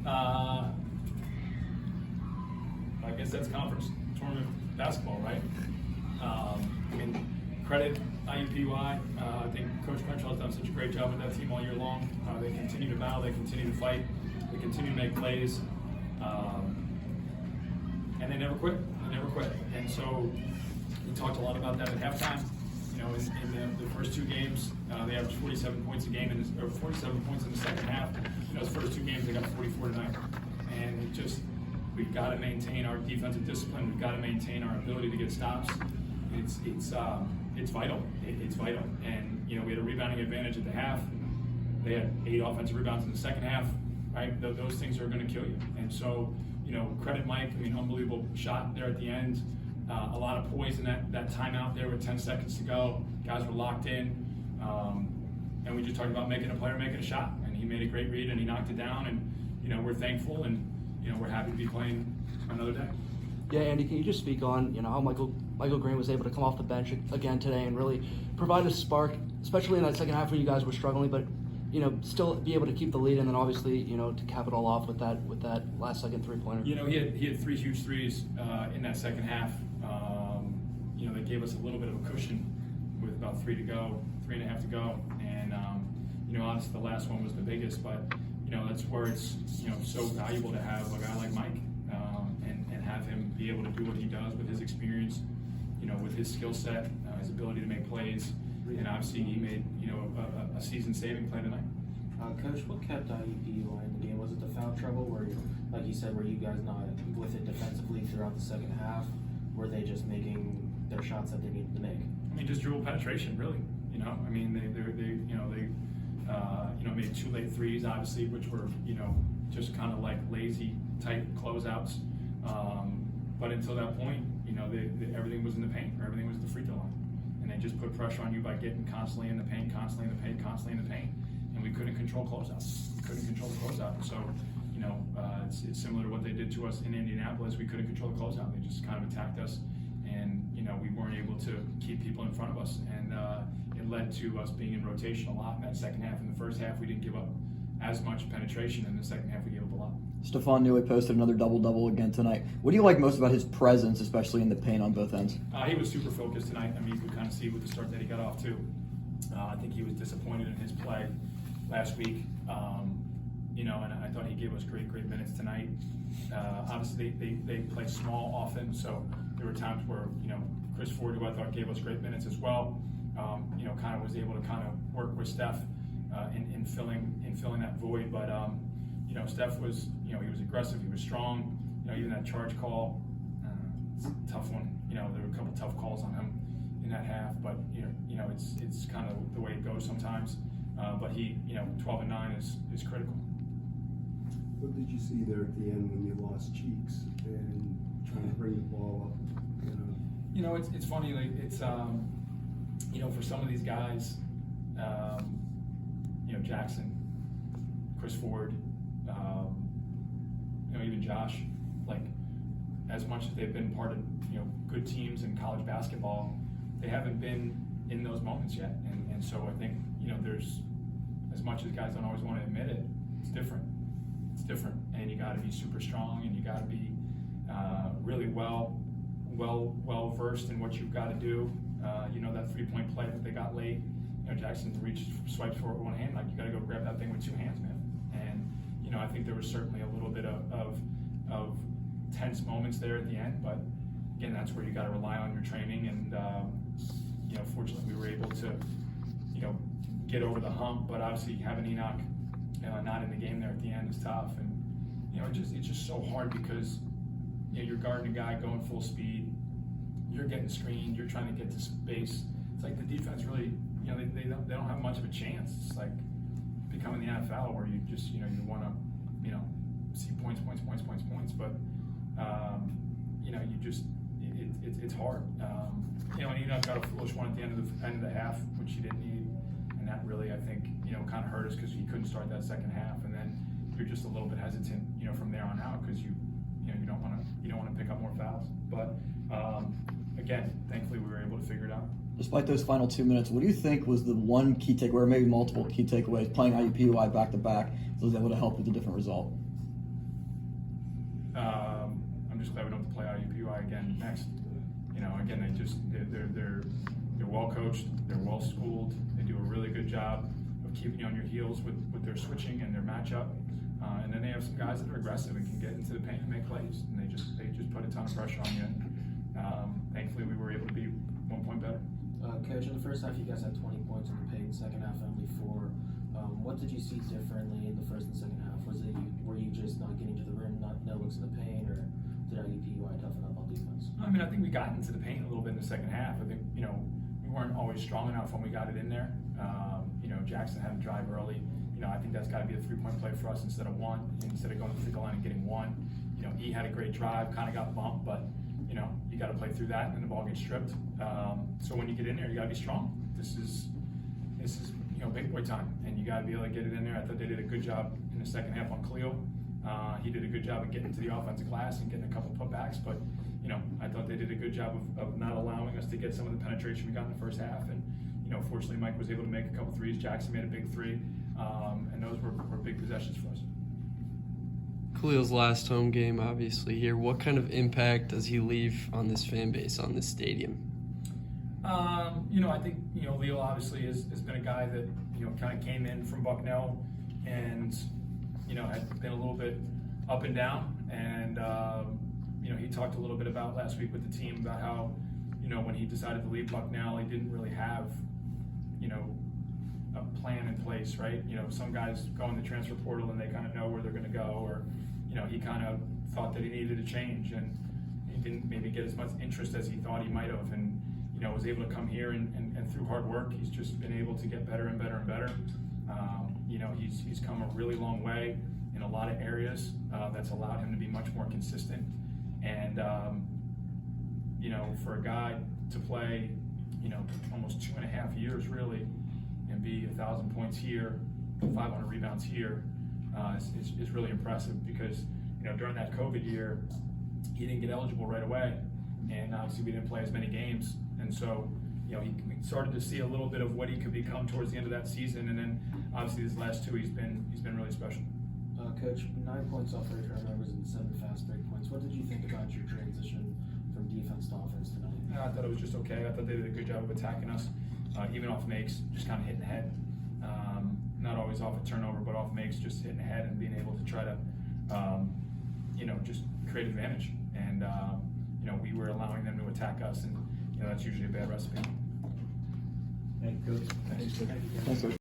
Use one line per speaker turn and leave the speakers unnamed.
I guess that's conference tournament basketball, right? I mean, credit IUPUI. I think Coach Crenshaw has done such a great job with that team all year long. They continue to battle, they continue to fight, they continue to make plays, and they never quit. They never quit. And so we talked a lot about that at halftime. You know, in the first two games, they averaged 47 points a game, or 47 points in the second half. You know, those first two games, they got 44 tonight. And we've got to maintain our defensive discipline. We've got to maintain our ability to get stops. It's vital. It's vital. And you know, we had a rebounding advantage at the half. They had 8 offensive rebounds in the second half. Right? Those things are going to kill you. And so, you know, credit Mike. I mean, unbelievable shot there at the end. A lot of poise in that timeout there with 10 seconds to go. Guys were locked in. And we just talked about making a player making a shot. And he made a great read and he knocked it down. And, you know, we're thankful and, you know, we're happy to be playing another day.
Yeah, Andy, can you just speak on, you know, how Michael Green was able to come off the bench again today and really provide a spark, especially in that second half when you guys were struggling, but, you know, still be able to keep the lead and then obviously, you know, to cap it all off with that last second three-pointer.
You know, he had 3 huge threes in that second half. You know, that gave us a little bit of a cushion with about 3 and a half to go. And, you know, obviously the last one was the biggest, but, you know, that's where it's, you know, so valuable to have a guy like Mike and have him be able to do what he does with his experience, you know, with his skill set, his ability to make plays. And obviously he made, you know, a season-saving play tonight.
Coach, what kept IUPUI in the game? Was it the foul trouble where, like you said, were you guys not with it defensively throughout the second half? Were they just making their shots that they needed to make?
I mean, just dribble penetration, really. You know, I mean, they made 2 late threes, obviously, which were, you know, just kind of like lazy type closeouts. But until that point, you know, everything was in the paint, or everything was the free throw line, and they just put pressure on you by getting constantly in the paint, and we couldn't control closeouts. So, you know, it's similar to what they did to us in Indianapolis. We couldn't control the closeout. They just kind of attacked us, and you know, we weren't able to keep people in front of us, and it led to us being in rotation a lot in that second half. In the first half, we didn't give up as much penetration. In the second half, we gave up a lot.
Stephon Newey posted another double-double again tonight. What do you like most about his presence, especially in the paint on both ends?
He was super focused tonight. I mean, you could kind of see with the start that he got off too. I think he was disappointed in his play last week. You know, and I thought he gave us great minutes tonight. Obviously, they play small often, so there were times where, you know, Chris Ford, who I thought gave us great minutes as well, you know, kind of was able to kind of work with Steph in filling that void. But you know, Steph was, you know, he was aggressive, he was strong. You know, even that charge call, it's a tough one. You know, there were a couple tough calls on him in that half, but you know, it's kind of the way it goes sometimes. But he, you know, 12 and 9 is critical.
What did you see there at the end when you lost Cheeks and trying to bring the ball up?
You know, it's funny. Like it's you know, for some of these guys, you know, Jackson, Chris Ford, you know, even Josh. Like, as much as they've been part of, you know, good teams in college basketball, they haven't been in those moments yet. And so I think, you know, there's, as much as guys don't always want to admit it, it's different. It's different, and you got to be super strong, and you got to be really well versed in what you've got to do. You know, that 3-point play that they got late. You know, Jackson swipes for it with one hand. Like, you got to go grab that thing with 2 hands, man. And you know, I think there was certainly a little bit of tense moments there at the end. But again, that's where you got to rely on your training. And you know, fortunately, we were able to, you know, get over the hump. But obviously, having Enoch not in the game there at the end is tough. And you know, it's just so hard because, you know, you're guarding a guy going full speed, you're getting screened, you're trying to get to space. It's like the defense really, you know, they don't have much of a chance. It's like becoming the NFL where you just, you know, you want to, you know, see points, but you know, you just it's hard. You know, and Enoch got a foolish one at the end of the half, which he didn't need, and that really, I think, you know, kind of hurt us because he couldn't start that second half, and then you're just a little bit hesitant, you know, from there on out because you don't want to pick up more fouls. But again, thankfully we were able to figure it out.
Despite those final 2 minutes, what do you think was the one key takeaway, or maybe multiple key takeaways, playing IUPUI back-to-back, that was able to help with a different result?
I'm just glad we don't have to play IUPUI again next. You know, again, they're well coached, they're well schooled, they do a really good job of keeping you on your heels with their switching and their matchup. And then they have some guys that are aggressive and can get into the paint and make plays, and they just put a ton of pressure on you. Thankfully, we were able to be 1 point better.
Coach, in the first half, you guys had 20 points in the paint. Second half, only 4. What did you see differently in the first and second half? Were you just not getting to the rim, no looks in the paint, or did IUPUI toughen up on defense?
I mean, I think we got into the paint a little bit in the second half. I think, you know, we weren't always strong enough when we got it in there. You know, Jackson had to drive early. You know, I think that's got to be a 3-point play for us instead of 1, instead of going to the free throw line and getting 1. You know, E had a great drive, kind of got bumped, but, you know, you got to play through that and then the ball gets stripped. So when you get in there, you got to be strong. This is, you know, big boy time, and you got to be able to get it in there. I thought they did a good job in the second half on Cleo. He did a good job of getting to the offensive glass and getting a couple putbacks, but, you know, I thought they did a good job of not allowing us to get some of the penetration we got in the first half. And, you know, fortunately, Mike was able to make a couple threes. Jackson made a big 3, and those were big possessions for us.
Khalil's last home game, obviously, here. What kind of impact does he leave on this fan base, on this stadium?
You know, I think, you know, Leo obviously has been a guy that, you know, kind of came in from Bucknell and, you know, had been a little bit up and down. And, you know, he talked a little bit about last week with the team about how, you know, when he decided to leave Bucknell, he didn't really have, you know, a plan in place, right? You know, some guys go in the transfer portal and they kind of know where they're going to go, or, you know, he kind of thought that he needed a change and he didn't maybe get as much interest as he thought he might have, and, you know, was able to come here and through hard work, he's just been able to get better and better and better. You know, he's come a really long way in a lot of areas. That's allowed him to be much more consistent. And, you know, for a guy to play, you know, almost 2.5 years really, and be 1,000 points here, 500 rebounds here, is really impressive, because, you know, during that COVID year, he didn't get eligible right away, and obviously we didn't play as many games, and so, you know, he started to see a little bit of what he could become towards the end of that season, and then obviously these last 2 he's been really special.
Coach, 9 points off their turnovers and 7 fast break points. What did you think about your transition from defense to offense tonight?
I thought it was just okay. I thought they did a good job of attacking us, even off makes, just kind of hitting the head. Not always off a turnover, but off makes, just hitting the head and being able to try to, you know, just create advantage. And, you know, we were allowing them to attack us, and, you know, that's usually a bad recipe.
Thank you, Coach.
Thanks.
Thanks, Coach.